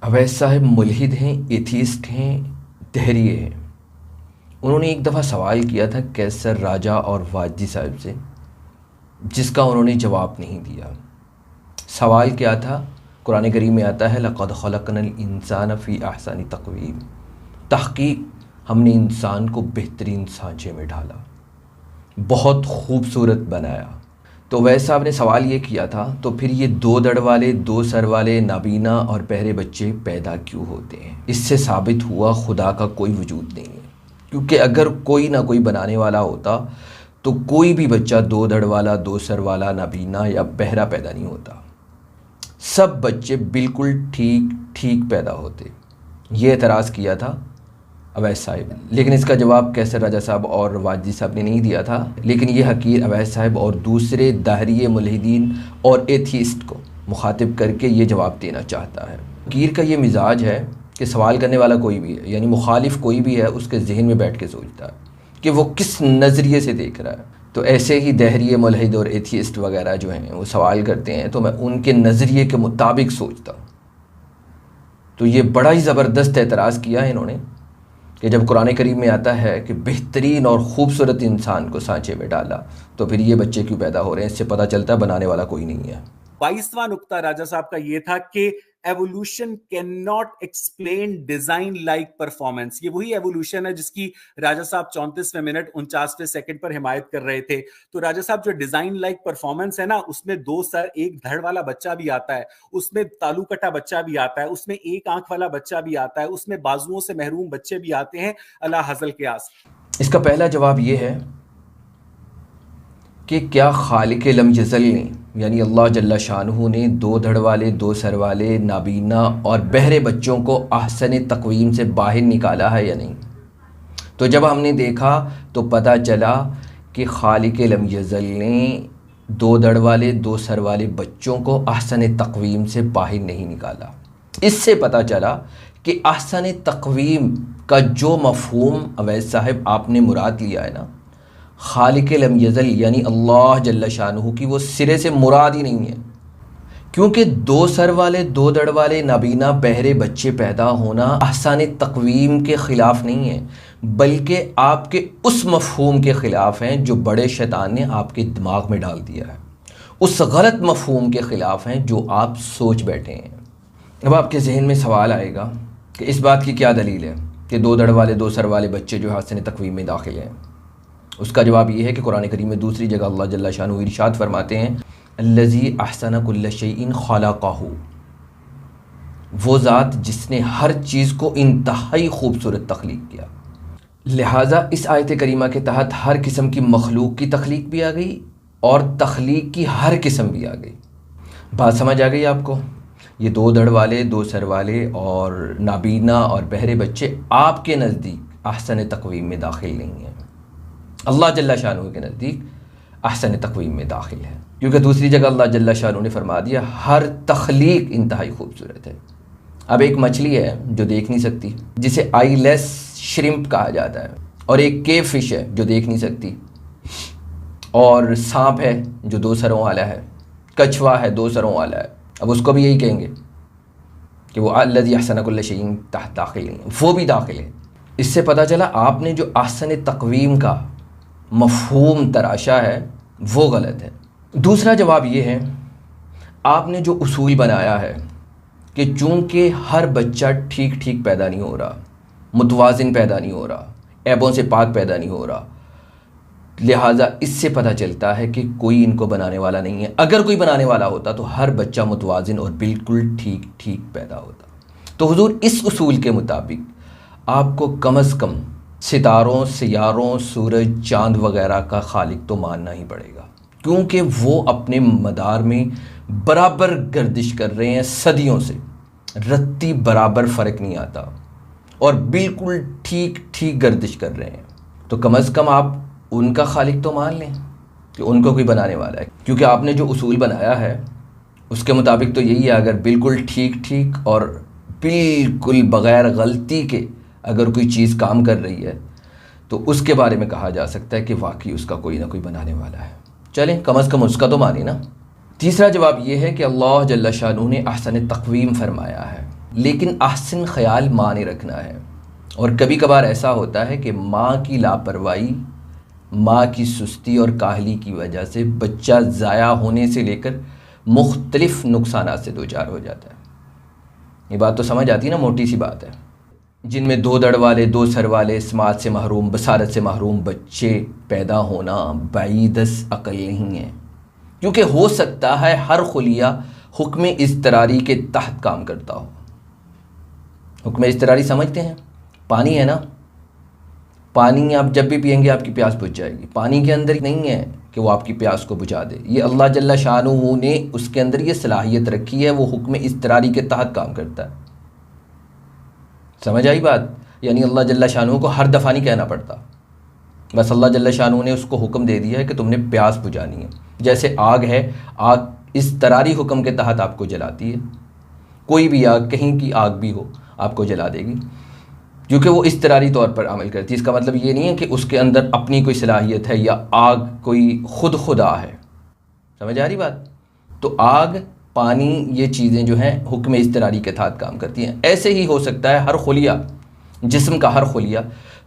اویس صاحب ملحد ہیں، ایتھیسٹ ہیں، دہریے ہیں۔ انہوں نے ایک دفعہ سوال کیا تھا کیسر راجہ اور واجدی صاحب سے، جس کا انہوں نے جواب نہیں دیا۔ سوال کیا تھا؟ قرآن کریم میں آتا ہے لَقَدْ خَلَقْنَا الْإِنسَانَ فِي أَحْسَنِ تَقْوِيمٍ، تحقیق ہم نے انسان کو بہترین سانچے میں ڈالا، بہت خوبصورت بنایا۔ تو اویس صاحب نے سوال یہ کیا تھا تو پھر یہ دو دڑ والے، دو سر والے، نابینا اور بہرے بچے پیدا کیوں ہوتے ہیں؟ اس سے ثابت ہوا خدا کا کوئی وجود نہیں ہے، کیونکہ اگر کوئی نہ کوئی بنانے والا ہوتا تو کوئی بھی بچہ دو دڑ والا، دو سر والا، نابینا یا بہرا پیدا نہیں ہوتا۔ سب بچے بالکل ٹھیک ٹھیک پیدا ہوتے۔ یہ اعتراض کیا تھا اویس صاحب، لیکن اس کا جواب کیسر راجہ صاحب اور واجدی صاحب نے نہیں دیا تھا، لیکن یہ حقیر اویس صاحب اور دوسرے دہریے ملحدین اور ایتھیسٹ کو مخاطب کر کے یہ جواب دینا چاہتا ہے۔ حقیر کا یہ مزاج ہے کہ سوال کرنے والا کوئی بھی ہے، یعنی مخالف کوئی بھی ہے، اس کے ذہن میں بیٹھ کے سوچتا ہے کہ وہ کس نظریے سے دیکھ رہا ہے۔ تو ایسے ہی دہریے ملحد اور ایتھیسٹ وغیرہ جو ہیں وہ سوال کرتے ہیں تو میں ان کے نظریے کے مطابق سوچتا ہوں۔ تو یہ بڑا ہی زبردست اعتراض کیا ہے انہوں نے کہ جب قرآن کریم میں آتا ہے کہ بہترین اور خوبصورت انسان کو سانچے میں ڈالا تو پھر یہ بچے کیوں پیدا ہو رہے ہیں؟ اس سے پتہ چلتا ہے بنانے والا کوئی نہیں ہے۔ 22واں نقطہ راجہ صاحب کا یہ تھا کہ evolution can not explain design like performance. یہ وہی ایوولوشن ہے جس کی راجہ صاحب 34ویں منٹ 49ویں سیکنڈ پر حمایت کر رہے تھے۔ تو راجہ صاحب جو ڈیزائن لائک پرفارمنس ہے نا، اس میں دو سر ایک دھڑ والا بچہ بھی آتا ہے، اس میں تالو کٹا بچہ بھی آتا ہے، اس میں ایک آنکھ والا بچہ بھی آتا ہے، اس میں بازوؤں سے محروم بچے بھی آتے ہیں، اللہ حضل قیاس۔ اس کا پہلا جواب یہ ہے کہ کیا خالق لم یزل نے، یعنی اللہ جل شانہ نے دو دھڑ والے، دو سر والے، نابینا اور بہرے بچوں کو احسن تقویم سے باہر نکالا ہے یا نہیں؟ تو جب ہم نے دیکھا تو پتہ چلا کہ خالق لم یزل نے دو دھڑ والے، دو سر والے بچوں کو احسن تقویم سے باہر نہیں نکالا۔ اس سے پتہ چلا کہ احسن تقویم کا جو مفہوم اویس صاحب آپ نے مراد لیا ہے نا، خالق لم یزل یعنی اللہ جل شانہ کی وہ سرے سے مراد ہی نہیں ہے، کیونکہ دو سر والے، دو دڑ والے، نابینا بہرے بچے پیدا ہونا احسان تقویم کے خلاف نہیں ہے، بلکہ آپ کے اس مفہوم کے خلاف ہیں جو بڑے شیطان نے آپ کے دماغ میں ڈال دیا ہے، اس غلط مفہوم کے خلاف ہیں جو آپ سوچ بیٹھے ہیں۔ اب آپ کے ذہن میں سوال آئے گا کہ اس بات کی کیا دلیل ہے کہ دو دڑ والے، دو سر والے بچے جو احسان تقویم میں داخل ہیں؟ اس کا جواب یہ ہے کہ قرآن کریم میں دوسری جگہ اللہ جل شانہ ارشاد فرماتے ہیں الذی احسن کل شیء خلقہ، وہ ذات جس نے ہر چیز کو انتہائی خوبصورت تخلیق کیا۔ لہٰذا اس آیت کریمہ کے تحت ہر قسم کی مخلوق کی تخلیق بھی آ گئی اور تخلیق کی ہر قسم بھی آ گئی۔ بات سمجھ آ گئی آپ کو؟ یہ دو دڑ والے، دو سر والے اور نابینا اور بہرے بچے آپ کے نزدیک احسن تقویم میں داخل نہیں ہیں، اللہ جل شانہ کے نزدیک احسن تقویم میں داخل ہے، کیونکہ دوسری جگہ اللہ جل شانہ نے فرما دیا ہر تخلیق انتہائی خوبصورت ہے۔ اب ایک مچھلی ہے جو دیکھ نہیں سکتی، جسے آئی لیس شرمپ کہا جاتا ہے، اور ایک کیو فش ہے جو دیکھ نہیں سکتی، اور سانپ ہے جو دو سروں والا ہے، کچھوا ہے دو سروں والا ہے۔ اب اس کو بھی یہی کہیں گے کہ وہ الذی احسن کل شیء تحت داخل ہیں، وہ بھی داخل ہے۔ اس سے پتہ چلا آپ نے جو احسن تقویم کا مفہوم تراشا ہے وہ غلط ہے۔ دوسرا جواب یہ ہے آپ نے جو اصول بنایا ہے کہ چونکہ ہر بچہ ٹھیک ٹھیک پیدا نہیں ہو رہا، متوازن پیدا نہیں ہو رہا، عیبوں سے پاک پیدا نہیں ہو رہا، لہٰذا اس سے پتہ چلتا ہے کہ کوئی ان کو بنانے والا نہیں ہے۔ اگر کوئی بنانے والا ہوتا تو ہر بچہ متوازن اور بالکل ٹھیک ٹھیک پیدا ہوتا۔ تو حضور اس اصول کے مطابق آپ کو کم از کم ستاروں، سیاروں، سورج، چاند وغیرہ کا خالق تو ماننا ہی پڑے گا، کیونکہ وہ اپنے مدار میں برابر گردش کر رہے ہیں صدیوں سے، رتی برابر فرق نہیں آتا، اور بالکل ٹھیک ٹھیک گردش کر رہے ہیں۔ تو کم از کم آپ ان کا خالق تو مان لیں کہ ان کو کوئی بنانے والا ہے، کیونکہ آپ نے جو اصول بنایا ہے اس کے مطابق تو یہی ہے، اگر بالکل ٹھیک ٹھیک اور بالکل بغیر غلطی کے اگر کوئی چیز کام کر رہی ہے تو اس کے بارے میں کہا جا سکتا ہے کہ واقعی اس کا کوئی نہ کوئی بنانے والا ہے۔ چلیں کم از کم اس کا تو مانیں نا۔ تیسرا جواب یہ ہے کہ اللہ جل شانہ نے احسن تقویم فرمایا ہے، لیکن احسن خیال ماں نے رکھنا ہے۔ اور کبھی کبھار ایسا ہوتا ہے کہ ماں کی لاپرواہی، ماں کی سستی اور کاہلی کی وجہ سے بچہ ضائع ہونے سے لے کر مختلف نقصانات سے دوچار ہو جاتا ہے۔ یہ بات تو سمجھ آتی ہے نا، موٹی سی بات ہے۔ جن میں 2 دڑ والے 2 سر والے سماعت سے محروم، بصارت سے محروم بچے پیدا ہونا بعید عقل نہیں ہے، کیونکہ ہو سکتا ہے ہر خلیہ حکم اضطراری کے تحت کام کرتا ہو۔ حکم اضطراری سمجھتے ہیں؟ پانی ہے نا، پانی آپ جب بھی پئیں گے آپ کی پیاس بجھ جائے گی۔ پانی کے اندر نہیں ہے کہ وہ آپ کی پیاس کو بجھا دے، یہ اللہ جل شانہ نے اس کے اندر یہ صلاحیت رکھی ہے، وہ حکم اضطراری کے تحت کام کرتا ہے۔ سمجھ آئی بات؟ یعنی اللہ جل شانہ کو ہر دفعہ نہیں کہنا پڑتا، بس اللہ جل شانہ نے اس کو حکم دے دیا ہے کہ تم نے پیاس بجھانی ہے۔ جیسے آگ ہے، آگ اضطراری حکم کے تحت آپ کو جلاتی ہے، کوئی بھی آگ، کہیں کی آگ بھی ہو آپ کو جلا دے گی، کیونکہ وہ اضطراری طور پر عمل کرتی ہے۔ اس کا مطلب یہ نہیں ہے کہ اس کے اندر اپنی کوئی صلاحیت ہے یا آگ کوئی خدا ہے۔ سمجھ آ رہی بات؟ تو آگ، پانی، یہ چیزیں جو ہیں حکم اضطراری کے تحت کام کرتی ہیں۔ ایسے ہی ہو سکتا ہے ہر خلیہ، جسم کا ہر خلیہ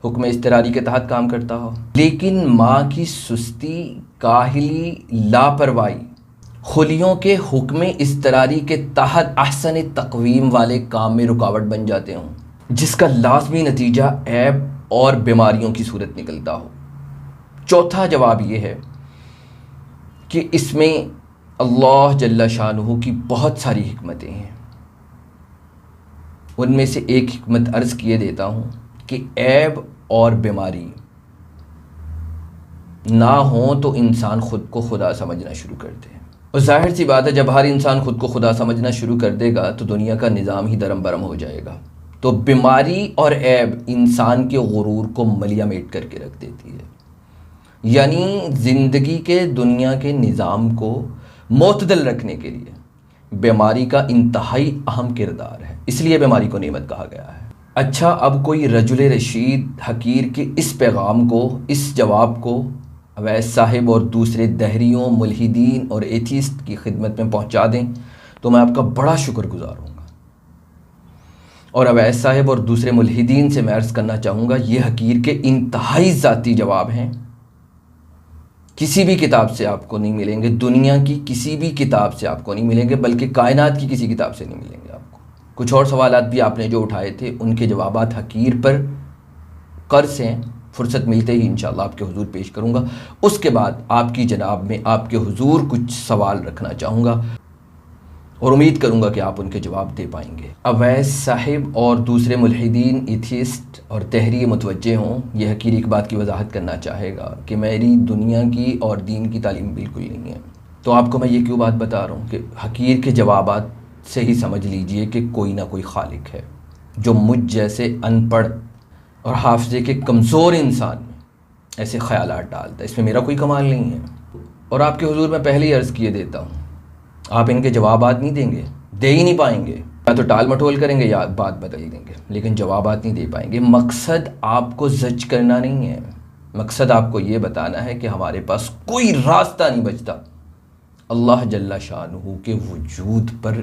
حکم اضطراری کے تحت کام کرتا ہو، لیکن ماں کی سستی، کاہلی، لاپرواہی خلیوں کے حکم اضطراری کے تحت احسن تقویم والے کام میں رکاوٹ بن جاتے ہوں، جس کا لازمی نتیجہ عیب اور بیماریوں کی صورت نکلتا ہو۔ چوتھا جواب یہ ہے کہ اس میں اللہ جل شانہ کی بہت ساری حکمتیں ہیں۔ ان میں سے ایک حکمت عرض کیے دیتا ہوں کہ عیب اور بیماری نہ ہوں تو انسان خود کو خدا سمجھنا شروع کر دے۔ اور ظاہر سی بات ہے، جب ہر انسان خود کو خدا سمجھنا شروع کر دے گا تو دنیا کا نظام ہی درم برم ہو جائے گا۔ تو بیماری اور عیب انسان کے غرور کو ملیا میٹ کر کے رکھ دیتی ہے، یعنی زندگی کے دنیا کے نظام کو معتدل رکھنے کے لیے بیماری کا انتہائی اہم کردار ہے، اس لیے بیماری کو نعمت کہا گیا ہے۔ اچھا، اب کوئی رجل رشید حقیر کے اس پیغام کو، اس جواب کو اویس صاحب اور دوسرے دہریوں، ملحدین اور ایتھیسٹ کی خدمت میں پہنچا دیں تو میں آپ کا بڑا شکر گزار ہوں گا۔ اور اویس صاحب اور دوسرے ملحدین سے میں عرض کرنا چاہوں گا، یہ حقیر کے انتہائی ذاتی جواب ہیں، کسی بھی کتاب سے آپ کو نہیں ملیں گے، دنیا کی کسی بھی کتاب سے آپ کو نہیں ملیں گے، بلکہ کائنات کی کسی کتاب سے نہیں ملیں گے آپ کو۔ کچھ اور سوالات بھی آپ نے جو اٹھائے تھے ان کے جوابات حقیر پر قرض ہیں، فرصت ملتے ہی انشاءاللہ آپ کے حضور پیش کروں گا۔ اس کے بعد آپ کی جناب میں آپ کے حضور کچھ سوال رکھنا چاہوں گا اور امید کروں گا کہ آپ ان کے جواب دے پائیں گے۔ اویس صاحب اور دوسرے ملحدین، ایتھیسٹ اور دہری متوجہ ہوں، یہ حقیر ایک بات کی وضاحت کرنا چاہے گا کہ میری دنیا کی اور دین کی تعلیم بالکل نہیں ہے۔ تو آپ کو میں یہ کیوں بات بتا رہا ہوں کہ حقیر کے جوابات سے ہی سمجھ لیجئے کہ کوئی نہ کوئی خالق ہے جو مجھ جیسے ان پڑھ اور حافظے کے کمزور انسان میں ایسے خیالات ڈالتا ہے، اس میں میرا کوئی کمال نہیں ہے۔ اور آپ کے حضور میں پہلے ہی عرض کیے دیتا ہوں، آپ ان کے جوابات نہیں دیں گے، دے ہی نہیں پائیں گے، یا تو ٹال مٹول کریں گے یا بات بدل دیں گے، لیکن جوابات نہیں دے پائیں گے۔ مقصد آپ کو زج کرنا نہیں ہے، مقصد آپ کو یہ بتانا ہے کہ ہمارے پاس کوئی راستہ نہیں بچتا اللہ جل شانہ کے وجود پر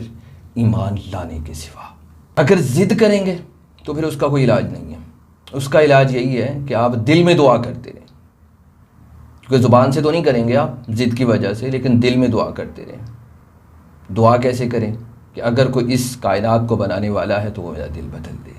ایمان لانے کے سوا۔ اگر ضد کریں گے تو پھر اس کا کوئی علاج نہیں ہے، اس کا علاج یہی ہے کہ آپ دل میں دعا کرتے رہیں، کیونکہ زبان سے تو نہیں کریں گے آپ ضد کی وجہ سے، لیکن دل میں دعا کرتے رہیں۔ دعا کیسے کریں؟ کہ اگر کوئی اس کائنات کو بنانے والا ہے تو وہ میرا دل بدل دے،